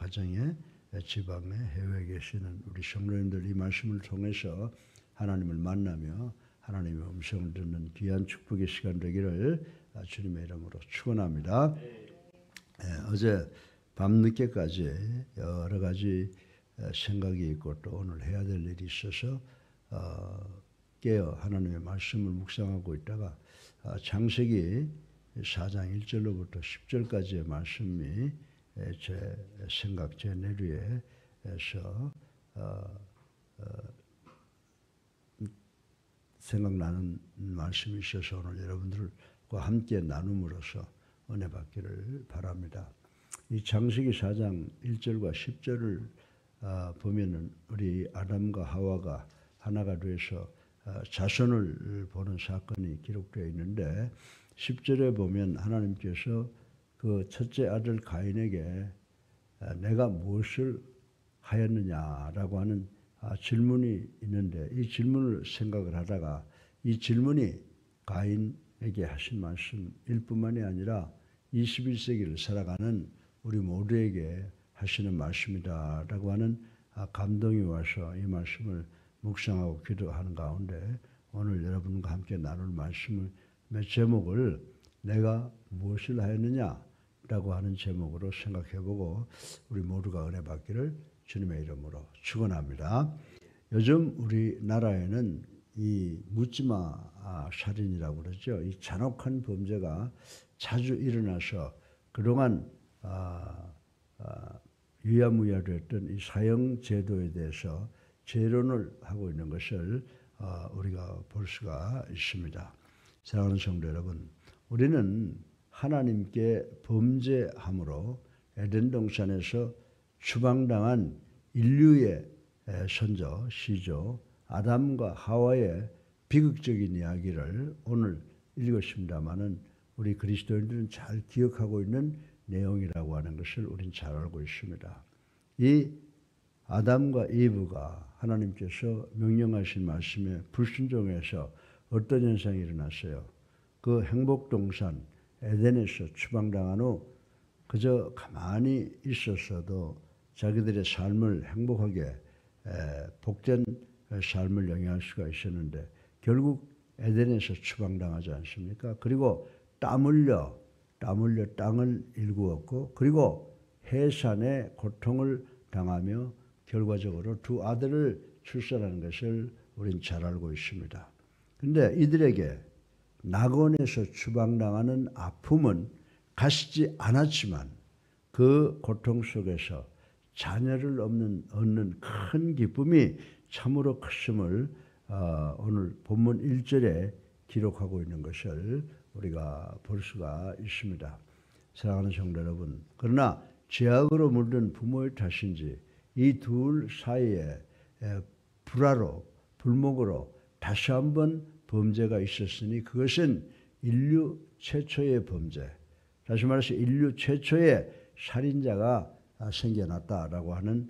가정에 지방에 해외에 계시는 우리 성도님들 이 말씀을 통해서 하나님을 만나며 하나님의 음성을 듣는 귀한 축복의 시간 되기를 주님의 이름으로 축원합니다. 어제 밤늦게까지 여러 가지 생각이 있고 또 오늘 해야 될 일이 있어서 깨어 하나님의 말씀을 묵상하고 있다가 창세기 4장 1절로부터 10절까지의 말씀이 제 생각, 제 내류에서 생각나는 말씀이 있어서 오늘 여러분들과 함께 나눔으로써 은혜 받기를 바랍니다. 이 창세기 4장 1절과 10절을 보면은 우리 아담과 하와가 하나가 돼서 자손을 보는 사건이 기록되어 있는데 10절에 보면 하나님께서 그 첫째 아들 가인에게 내가 무엇을 하였느냐라고 하는 질문이 있는데 이 질문을 생각을 하다가 이 질문이 가인에게 하신 말씀일 뿐만이 아니라 21세기를 살아가는 우리 모두에게 하시는 말씀이다라고 하는 감동이 와서 이 말씀을 묵상하고 기도하는 가운데 오늘 여러분과 함께 나눌 말씀을 제목을 내가 무엇을 하였느냐라고 하는 제목으로 생각해보고 우리 모두가 은혜 받기를 주님의 이름으로 축원합니다. 요즘 우리나라에는 이 묻지마 살인이라고 그러죠. 이 잔혹한 범죄가 자주 일어나서 그동안 유야무야됐던 이 사형 제도에 대해서 재론을 하고 있는 것을 우리가 볼 수가 있습니다. 사랑하는 성도 여러분, 우리는 하나님께 범죄함으로 에덴 동산에서 추방당한 인류의 선조, 시조 아담과 하와의 비극적인 이야기를 오늘 읽었습니다마는 우리 그리스도인들은 잘 기억하고 있는 내용이라고 하는 것을 우리는 잘 알고 있습니다. 이 아담과 이브가 하나님께서 명령하신 말씀에 불순종해서 어떤 현상이 일어났어요? 그 행복동산 에덴에서 추방당한 후 그저 가만히 있었어도 자기들의 삶을 행복하게 복된 삶을 영위할 수가 있었는데 결국 에덴에서 추방당하지 않습니까? 그리고 땀 흘려 땅을 일구었고 그리고 해산의 고통을 당하며 결과적으로 두 아들을 출산하는 것을 우리는 잘 알고 있습니다. 그런데 이들에게 낙원에서 추방당하는 아픔은 가시지 않았지만 그 고통 속에서 자녀를 얻는 큰 기쁨이 참으로 컸음을 오늘 본문 1절에 기록하고 있는 것을 우리가 볼 수가 있습니다. 사랑하는 성도 여러분, 그러나 죄악으로 물든 부모의 탓인지 이 둘 사이에 불화로 불목으로 다시 한번 범죄가 있었으니 그것은 인류 최초의 범죄, 다시 말해서 인류 최초의 살인자가 생겨났다라고 하는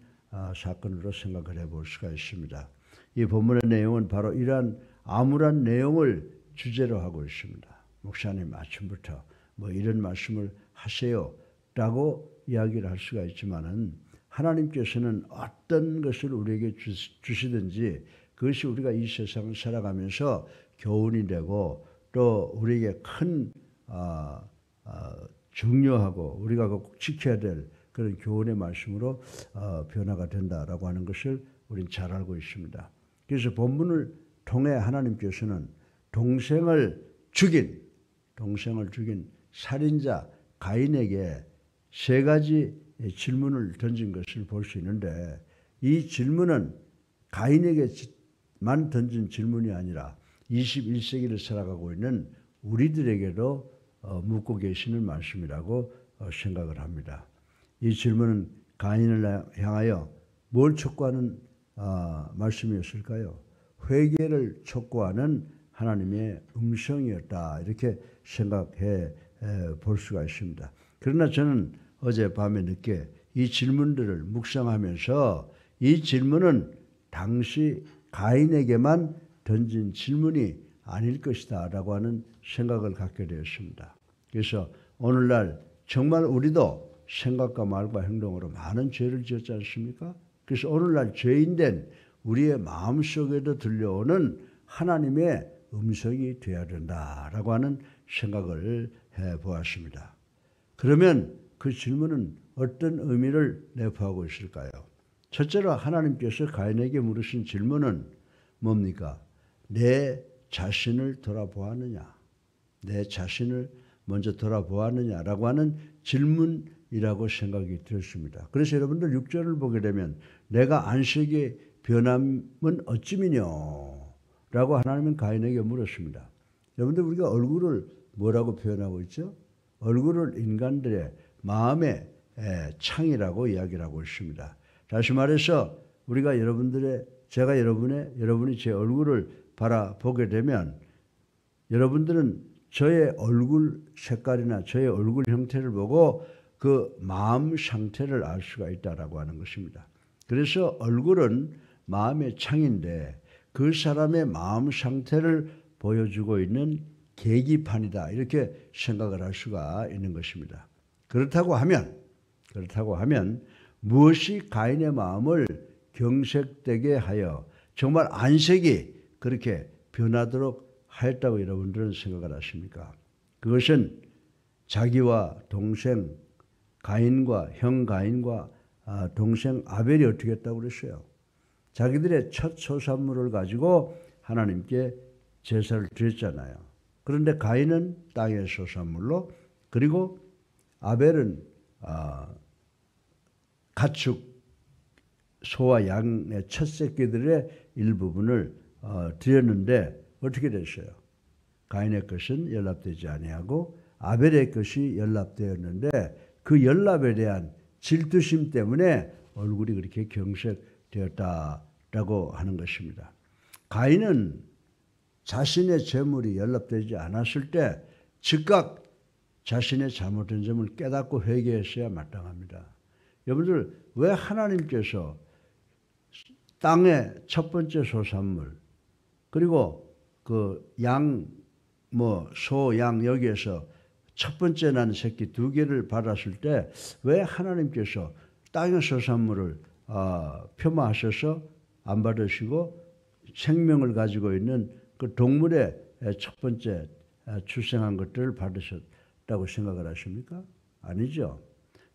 사건으로 생각을 해볼 수가 있습니다. 이 본문의 내용은 바로 이러한 암울한 내용을 주제로 하고 있습니다. 목사님 아침부터 뭐 이런 말씀을 하세요라고 이야기를 할 수가 있지만은 하나님께서는 어떤 것을 우리에게 주시든지 그것이 우리가 이 세상을 살아가면서 교훈이 되고 또 우리에게 큰 중요하고 우리가 꼭 지켜야 될 그런 교훈의 말씀으로 변화가 된다라고 하는 것을 우리는 잘 알고 있습니다. 그래서 본문을 통해 하나님께서는 동생을 죽인 살인자 가인에게 세 가지 질문을 던진 것을 볼 수 있는데 이 질문은 가인에게만 던진 질문이 아니라 21세기를 살아가고 있는 우리들에게도 묻고 계시는 말씀이라고 생각을 합니다. 이 질문은 가인을 향하여 뭘 촉구하는 말씀이었을까요? 회개를 촉구하는 하나님의 음성이었다 이렇게 생각해 볼 수가 있습니다. 그러나 저는 어젯밤에 늦게 이 질문들을 묵상하면서 이 질문은 당시 가인에게만 던진 질문이 아닐 것이다 라고 하는 생각을 갖게 되었습니다. 그래서 오늘날 정말 우리도 생각과 말과 행동으로 많은 죄를 지었지 않습니까? 그래서 오늘날 죄인된 우리의 마음속에도 들려오는 하나님의 음성이 되어야 된다라고 하는 생각을 해보았습니다. 그러면 그 질문은 어떤 의미를 내포하고 있을까요? 첫째로 하나님께서 가인에게 물으신 질문은 뭡니까? 내 자신을 돌아보았느냐? 내 자신을 먼저 돌아보았느냐라고 하는 질문이라고 생각이 들었습니다. 그래서 여러분들 6절을 보게 되면 내가 안식에 변함은 어찌미뇨? 라고 하나님은 가인에게 물었습니다. 여러분들 우리가 얼굴을 뭐라고 표현하고 있죠? 얼굴을 인간들의 마음의 창이라고 이야기를 하고 있습니다. 다시 말해서 우리가 제가 여러분이 제 얼굴을 바라보게 되면 여러분들은 저의 얼굴 색깔이나 저의 얼굴 형태를 보고 그 마음 상태를 알 수가 있다라고 하는 것입니다. 그래서 얼굴은 마음의 창인데 그 사람의 마음 상태를 보여주고 있는 계기판이다. 이렇게 생각을 할 수가 있는 것입니다. 그렇다고 하면 무엇이 가인의 마음을 경색되게 하여 정말 안색이 그렇게 변하도록 하였다고 여러분들은 생각을 하십니까? 그것은 자기와 동생 가인과 형 가인과 동생 아벨이 어떻게 했다고 그랬어요? 자기들의 첫 소산물을 가지고 하나님께 제사를 드렸잖아요. 그런데 가인은 땅의 소산물로, 그리고 아벨은 가축 소와 양의 첫 새끼들의 일부분을 드렸는데 어떻게 됐어요? 가인의 것은 연락되지 아니하고 아벨의 것이 연락되었는데 그 연락에 대한 질투심 때문에 얼굴이 그렇게 경색되었다라고 하는 것입니다. 가인은 자신의 재물이 연락되지 않았을 때 즉각 자신의 잘못된 점을 깨닫고 회개했어야 마땅합니다. 여러분들 왜 하나님께서 땅의 첫 번째 소산물 그리고 그 양, 소, 양 여기에서 첫 번째 난 새끼 2개를 받았을 때 왜 하나님께서 땅의 소산물을 폄하하셔서 안 받으시고 생명을 가지고 있는 그 동물의 첫 번째 출생한 것들을 받으셨다고 생각을 하십니까? 아니죠.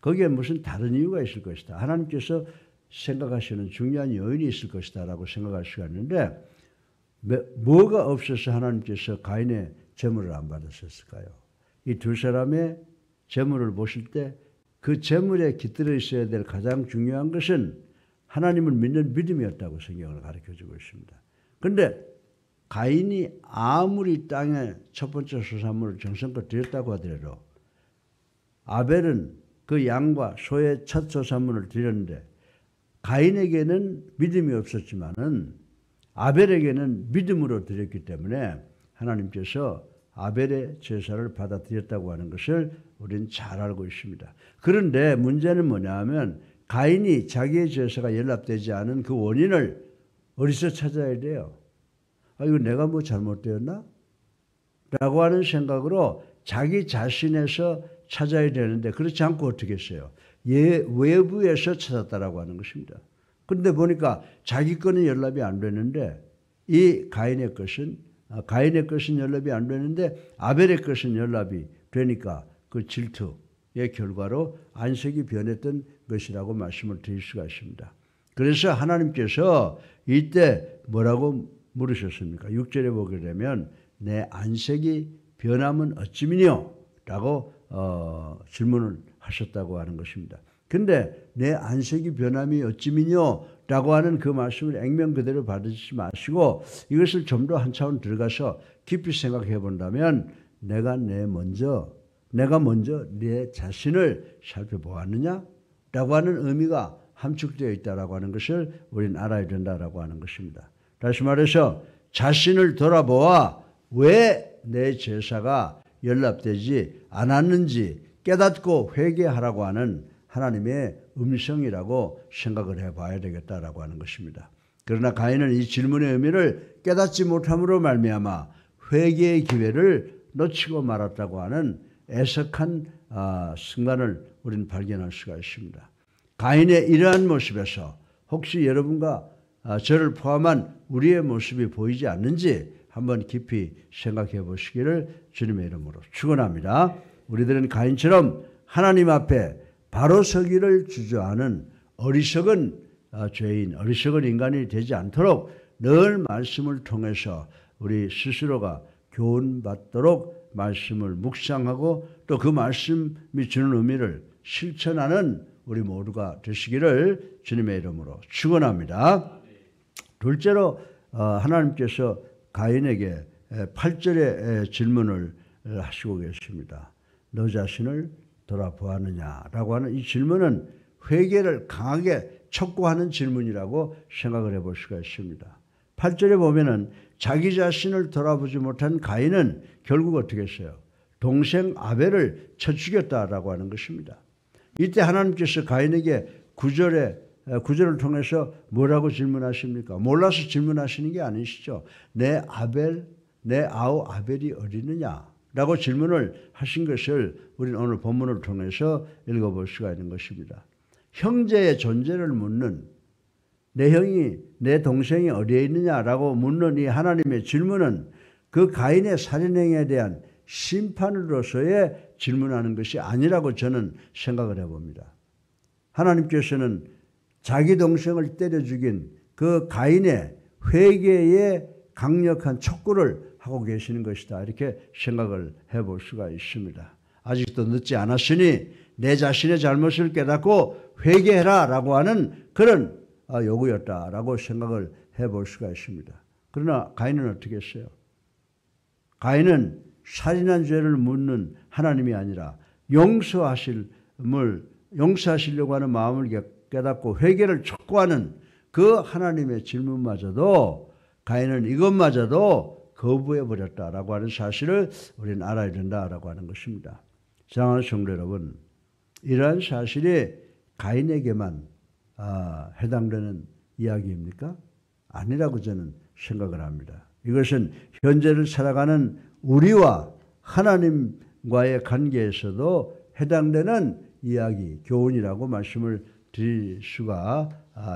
거기에 무슨 다른 이유가 있을 것이다. 하나님께서 생각하시는 중요한 요인이 있을 것이다 라고 생각할 수가 있는데 뭐가 없어서 하나님께서 가인의 재물을 안 받으셨을까요? 이 두 사람의 재물을 보실 때 그 재물에 깃들어 있어야 될 가장 중요한 것은 하나님을 믿는 믿음이었다고 성경을 가르쳐주고 있습니다. 그런데 가인이 아무리 땅에 첫 번째 소산물을 정성껏 드렸다고 하더라도 아벨은 그 양과 소의 첫 소산물을 드렸는데 가인에게는 믿음이 없었지만은 아벨에게는 믿음으로 드렸기 때문에 하나님께서 아벨의 제사를 받아들였다고 하는 것을 우리는 잘 알고 있습니다. 그런데 문제는 뭐냐 하면 가인이 자기의 제사가 연락되지 않은 그 원인을 어디서 찾아야 돼요? 이거 내가 뭐 잘못되었나? 라고 하는 생각으로 자기 자신에서 찾아야 되는데 그렇지 않고 어떻게 했어요? 외부에서 찾았다라고 하는 것입니다. 그런데 보니까 자기 거는 연락이 안 되는데 이 가인의 것은 연락이 안 되는데 아벨의 것은 연락이 되니까 그 질투의 결과로 안색이 변했던 것이라고 말씀을 드릴 수가 있습니다. 그래서 하나님께서 이때 뭐라고 물으셨습니까? 6절에 보게 되면 내 안색이 변함은 어찌미뇨? 라고 질문을 하셨다고 하는 것입니다. 근데 내 안색이 변함이 어찌미뇨? 라고 하는 그 말씀을 액면 그대로 받으시지 마시고 이것을 좀 더 한 차원 들어가서 깊이 생각해 본다면 내가 먼저 내 자신을 살펴보았느냐? 라고 하는 의미가 함축되어 있다라고 하는 것을 우리는 알아야 된다라고 하는 것입니다. 다시 말해서 자신을 돌아보아 왜 내 제사가 연락되지 않았는지 깨닫고 회개하라고 하는 하나님의 음성이라고 생각을 해봐야 되겠다라고 하는 것입니다. 그러나 가인은 이 질문의 의미를 깨닫지 못함으로 말미암아 회개의 기회를 놓치고 말았다고 하는 애석한 순간을 우리는 발견할 수가 있습니다. 가인의 이러한 모습에서 혹시 여러분과 저를 포함한 우리의 모습이 보이지 않는지 한번 깊이 생각해 보시기를 주님의 이름으로 축원합니다. 우리들은 가인처럼 하나님 앞에 바로 서기를 주저하는 어리석은 죄인, 어리석은 인간이 되지 않도록 늘 말씀을 통해서 우리 스스로가 교훈받도록 말씀을 묵상하고 또 그 말씀이 주는 의미를 실천하는 우리 모두가 되시기를 주님의 이름으로 축원합니다. 둘째로 하나님께서 가인에게 8절의 질문을 하시고 계십니다. 너 자신을 돌아보았느냐라고 하는 이 질문은 회개를 강하게 촉구하는 질문이라고 생각을 해볼 수가 있습니다. 8절에 보면은 자기 자신을 돌아보지 못한 가인은 결국 어떻게 했어요? 동생 아벨을 쳐 죽였다라고 하는 것입니다. 이때 하나님께서 가인에게 9절을 통해서 뭐라고 질문하십니까? 몰라서 질문하시는 게 아니시죠. 내 아우 아벨이 어디느냐? 라고 질문을 하신 것을 우리는 오늘 본문을 통해서 읽어볼 수가 있는 것입니다. 형제의 존재를 묻는 내 동생이 어디에 있느냐라고 묻는 이 하나님의 질문은 그 가인의 살인행위에 대한 심판으로서의 질문하는 것이 아니라고 저는 생각을 해봅니다. 하나님께서는 자기 동생을 때려 죽인 그 가인의 회개에 강력한 촉구를 하고 계시는 것이다. 이렇게 생각을 해볼 수가 있습니다. 아직도 늦지 않았으니 내 자신의 잘못을 깨닫고 회개해라 라고 하는 그런 요구였다라고 생각을 해볼 수가 있습니다. 그러나 가인은 어떻게 했어요? 가인은 살인한 죄를 묻는 하나님이 아니라 용서하시려고 하는 마음을 깨닫고 회개를 촉구하는 그 하나님의 질문마저도 가인은 이것마저도 거부해버렸다라고 하는 사실을 우리는 알아야 된다라고 하는 것입니다. 사랑하는 성도 여러분, 이러한 사실이 가인에게만 해당되는 이야기입니까? 아니라고 저는 생각을 합니다. 이것은 현재를 살아가는 우리와 하나님과의 관계에서도 해당되는 이야기, 교훈이라고 말씀을 드릴 수가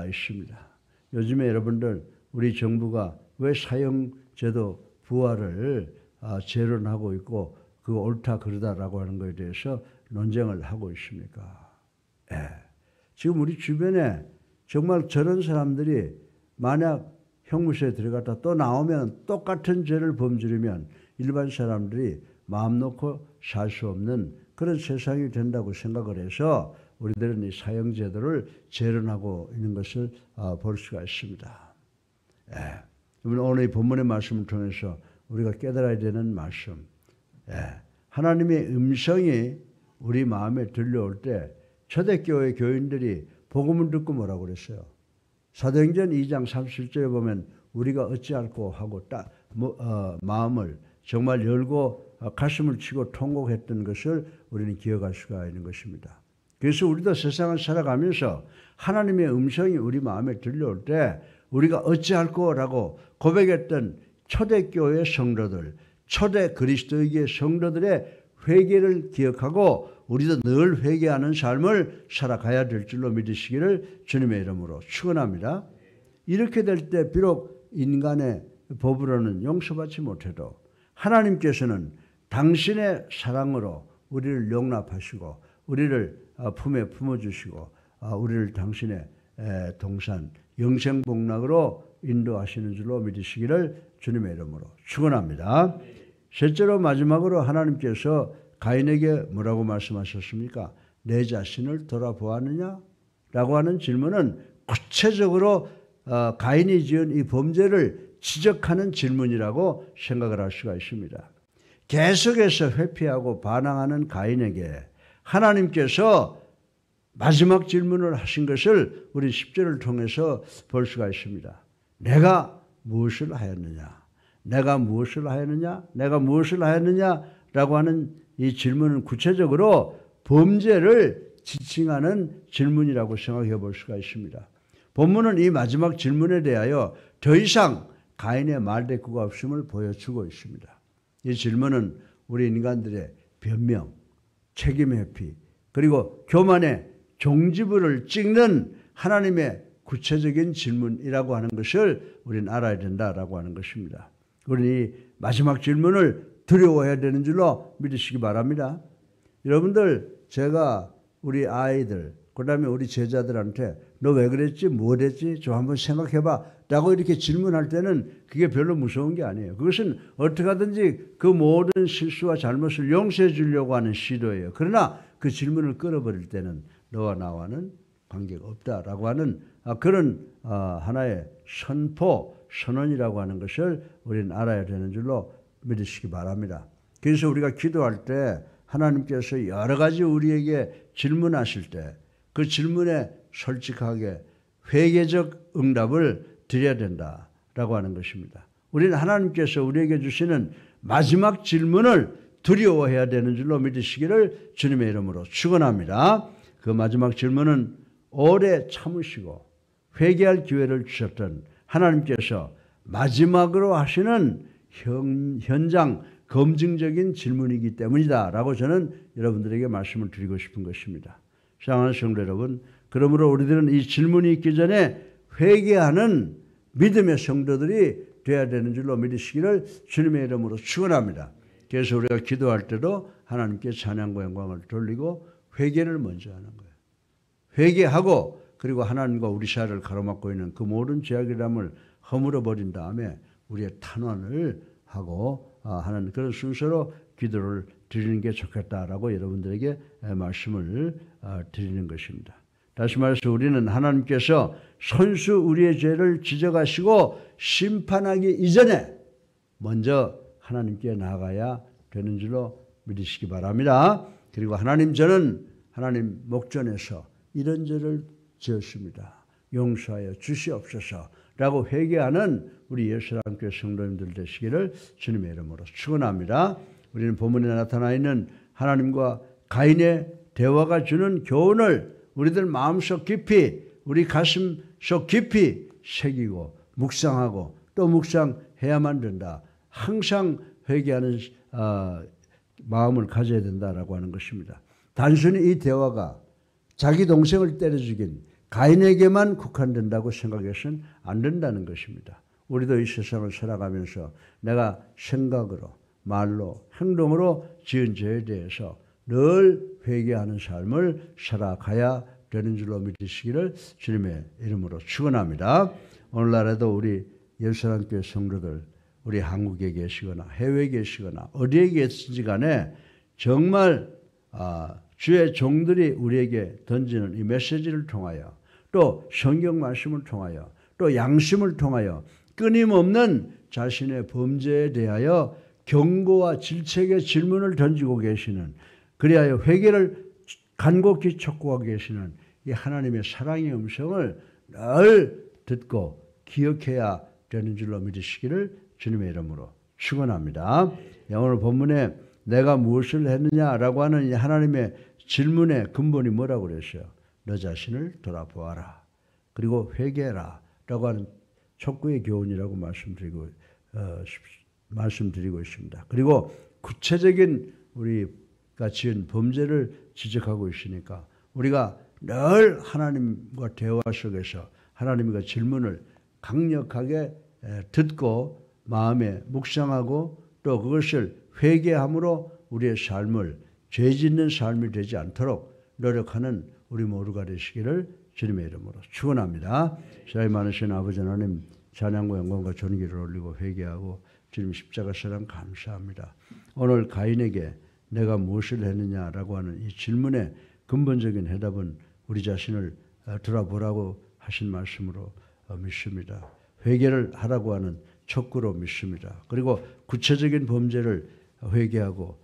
있습니다. 요즘에 여러분들 우리 정부가 왜 사형제도 부활을 재론하고 있고 그거 옳다 그러다라고 하는 것에 대해서 논쟁을 하고 있습니까? 지금 우리 주변에 정말 저런 사람들이 만약 형무소에 들어갔다 또 나오면 똑같은 죄를 범죄하면 일반 사람들이 마음 놓고 살 수 없는 그런 세상이 된다고 생각을 해서 우리들은 이 사형제도를 재론하고 있는 것을 볼 수가 있습니다. 오늘 이 본문의 말씀을 통해서 우리가 깨달아야 되는 말씀, 하나님의 음성이 우리 마음에 들려올 때 초대교회 교인들이 복음을 듣고 뭐라고 그랬어요? 사도행전 2장 37절에 보면 우리가 어찌할꼬 하고 마음을 정말 열고 가슴을 치고 통곡했던 것을 우리는 기억할 수가 있는 것입니다. 그래서 우리도 세상을 살아가면서 하나님의 음성이 우리 마음에 들려올 때 우리가 어찌할꼬라고 고백했던 초대교회 성도들, 초대 그리스도의 성도들의 회개를 기억하고 우리도 늘 회개하는 삶을 살아가야 될 줄로 믿으시기를 주님의 이름으로 축원합니다. 이렇게 될 때 비록 인간의 법으로는 용서받지 못해도 하나님께서는 당신의 사랑으로 우리를 용납하시고 우리를 품에 품어주시고 우리를 당신의 동산 영생복락으로 인도하시는 줄로 믿으시기를 주님의 이름으로 축원합니다. 셋째로 마지막으로 하나님께서 가인에게 뭐라고 말씀하셨습니까? 내 자신을 돌아보았느냐? 라고 하는 질문은 구체적으로 가인이 지은 이 범죄를 지적하는 질문이라고 생각을 할 수가 있습니다. 계속해서 회피하고 반항하는 가인에게 하나님께서 마지막 질문을 하신 것을 우리 10절을 통해서 볼 수가 있습니다. 내가 무엇을 하였느냐? 내가 무엇을 하였느냐? 내가 무엇을 하였느냐? 라고 하는 이 질문은 구체적으로 범죄를 지칭하는 질문이라고 생각해 볼 수가 있습니다. 본문은 이 마지막 질문에 대하여 더 이상 가인의 말대꾸가 없음을 보여주고 있습니다. 이 질문은 우리 인간들의 변명, 책임 회피, 그리고 교만의 종지부를 찍는 하나님의 구체적인 질문이라고 하는 것을 우리는 알아야 된다라고 하는 것입니다. 우리는 이 마지막 질문을 두려워해야 되는 줄로 믿으시기 바랍니다. 여러분들, 제가 우리 아이들, 그 다음에 우리 제자들한테 너 왜 그랬지? 뭐 됐지? 좀 한번 생각해봐 라고 이렇게 질문할 때는 그게 별로 무서운 게 아니에요. 그것은 어떻게 하든지 그 모든 실수와 잘못을 용서해 주려고 하는 시도예요. 그러나 그 질문을 끌어버릴 때는 너와 나와는 관계가 없다라고 하는 그런 하나의 선언이라고 하는 것을 우리는 알아야 되는 줄로 믿으시기 바랍니다. 그래서 우리가 기도할 때 하나님께서 여러 가지 우리에게 질문하실 때 그 질문에 솔직하게 회개적 응답을 드려야 된다라고 하는 것입니다. 우리는 하나님께서 우리에게 주시는 마지막 질문을 두려워해야 되는 줄로 믿으시기를 주님의 이름으로 축원합니다. 그 마지막 질문은 오래 참으시고 회개할 기회를 주셨던 하나님께서 마지막으로 하시는 현장 검증적인 질문이기 때문이다 라고 저는 여러분들에게 말씀을 드리고 싶은 것입니다. 사랑하는 성도 여러분, 그러므로 우리들은 이 질문이 있기 전에 회개하는 믿음의 성도들이 되어야 되는 줄로 믿으시기를 주님의 이름으로 축원합니다. 그래서 우리가 기도할 때도 하나님께 찬양과 영광을 돌리고 회개를 먼저 하는 거예요. 회개하고 그리고 하나님과 우리 사이를 가로막고 있는 그 모든 죄악이람을 허물어 버린 다음에 우리의 탄원을 하고 하는 그런 순서로 기도를 드리는 게 좋겠다라고 여러분들에게 말씀을 드리는 것입니다. 다시 말해서 우리는 하나님께서 손수 우리의 죄를 지적하시고 심판하기 이전에 먼저 하나님께 나아가야 되는 줄로 믿으시기 바랍니다. 그리고 하나님, 저는 하나님 목전에서 이런 죄를 지었습니다. 용서하여 주시옵소서라고 회개하는 우리 예수님께 성도님들 되시기를 주님의 이름으로 축원합니다. 우리는 본문에 나타나 있는 하나님과 가인의 대화가 주는 교훈을 우리들 마음속 깊이, 우리 가슴 속 깊이 새기고 묵상하고 또 묵상해야만 된다. 항상 회개하는 마음을 가져야 된다라고 하는 것입니다. 단순히 이 대화가 자기 동생을 때려 죽인 가인에게만 국한된다고 생각해서는 안 된다는 것입니다. 우리도 이 세상을 살아가면서 내가 생각으로, 말로, 행동으로 지은 죄에 대해서 늘 회개하는 삶을 살아가야 되는 줄로 믿으시기를 주님의 이름으로 축원합니다. 오늘날에도 우리 예루살렘교회 성도들, 우리 한국에 계시거나 해외에 계시거나 어디에 계시든지 간에 정말 주의 종들이 우리에게 던지는 이 메시지를 통하여 또 성경 말씀을 통하여 또 양심을 통하여 끊임없는 자신의 범죄에 대하여 경고와 질책의 질문을 던지고 계시는, 그리하여 회개를 간곡히 촉구하고 계시는 이 하나님의 사랑의 음성을 늘 듣고 기억해야 되는 줄로 믿으시기를 주님의 이름으로 축원합니다. 오늘 본문에 내가 무엇을 했느냐라고 하는 이 하나님의 질문의 근본이 뭐라고 그랬어요? 너 자신을 돌아보아라. 그리고 회개해라 라고 하는 촉구의 교훈이라고 말씀드리고 있습니다. 그리고 구체적인 우리가 지은 범죄를 지적하고 있으니까 우리가 늘 하나님과 대화 속에서 하나님과 질문을 강력하게 듣고 마음에 묵상하고 또 그것을 회개함으로 우리의 삶을 죄 짓는 삶이 되지 않도록 노력하는 우리 모두가 되시기를 주님의 이름으로 축원합니다. 사랑이 많으신 아버지 하나님, 찬양과 영광과 존귀를 올리고 회개하고 주님 십자가 사랑 감사합니다. 오늘 가인에게 내가 무엇을 했느냐라고 하는 이 질문의 근본적인 해답은 우리 자신을 돌아보라고 하신 말씀으로 믿습니다. 회개를 하라고 하는 촉구로 믿습니다. 그리고 구체적인 범죄를 회개하고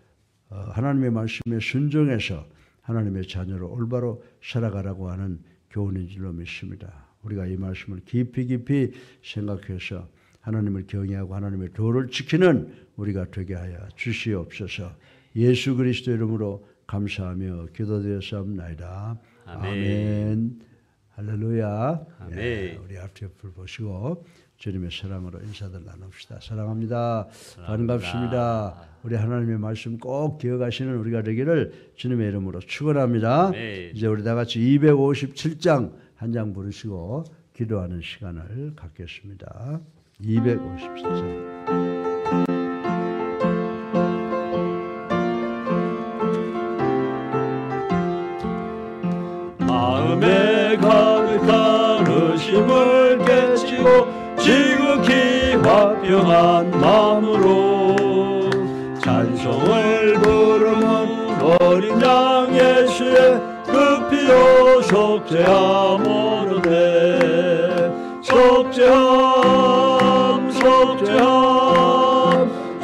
하나님의 말씀에 순종해서 하나님의 자녀로 올바로 살아가라고 하는 교훈인 줄로 믿습니다. 우리가 이 말씀을 깊이 생각해서 하나님을 경외하고 하나님의 도를 지키는 우리가 되게 하여 주시옵소서. 예수 그리스도 이름으로 감사하며 기도드렸사옵나이다. 아멘. 할렐루야. 아멘. 네, 우리 앞뒤 옆을 보시고 주님의 사랑으로 인사들 나눕시다. 사랑합니다. 반갑습니다. 우리 하나님의 말씀 꼭 기억하시는 우리가 되기를 주님의 이름으로 축원합니다. 이제 우리 다 같이 257장 한 장 부르시고 기도하는 시간을 갖겠습니다. 257장. 마음에 가득한 의심을 깨치고 지극히 화평한 마음으로 찬송을 부르는 어린 양 예수의 그 피로 속죄함으로네. 속죄함 속죄함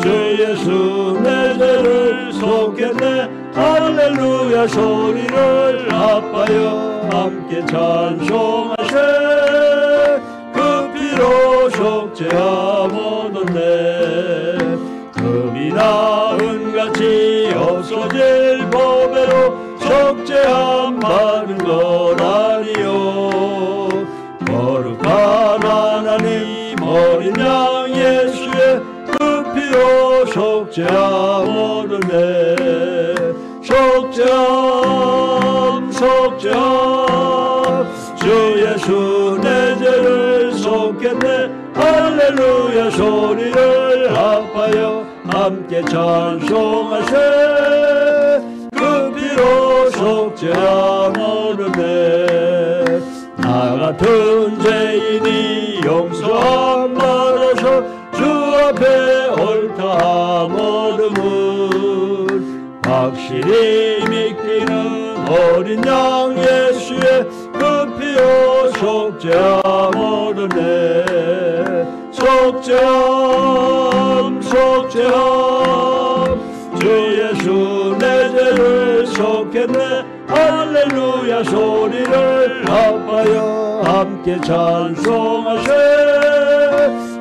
주 예수 내 죄를 속했네. 할렐루야 소리를 아파여 함께 찬송하세. 그 피로 속죄함으로네. 금이나 은같이 없어질 보배로 속죄함 받은 것 아니요. 거룩한 하나님 어린 양 예수의 그 피로 속죄함으로네. 속죄함 속죄함 주 예수 내 죄를 속했네. 할렐루야 소리를 아파여 함께 찬송하세. 그 피로 속죄함으로네. 나 같은 죄인이 용서함 받아서 주 앞에 옳다함 얻음은 확실히 믿기는 어린 양 예수의 그 피로 속죄함으로네. 속죄함 속죄함 주 예수 내 죄를 속했네. 할렐루야 소리를 아파여 함께 찬송하세.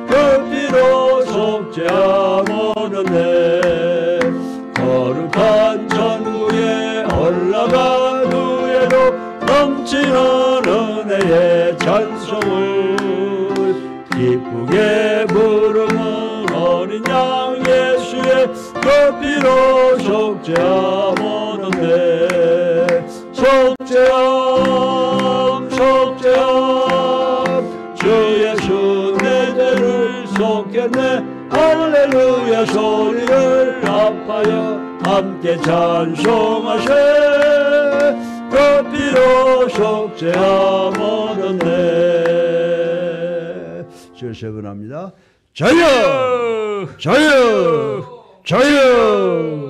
그 피로 속죄함으로네. 거룩한 천국에 올라간 후에도 넘치는 은혜의 찬송을 기쁘게 부르는 어린 양 예수의 그 피로 속죄함으로네. 속죄함 속죄함 주 예수 내 죄를 속했네. 할렐루야 소리를 아파여 함께 찬송하세. 그 피로 속죄함으로네. 주여 세번합니다. 자유 자유 자유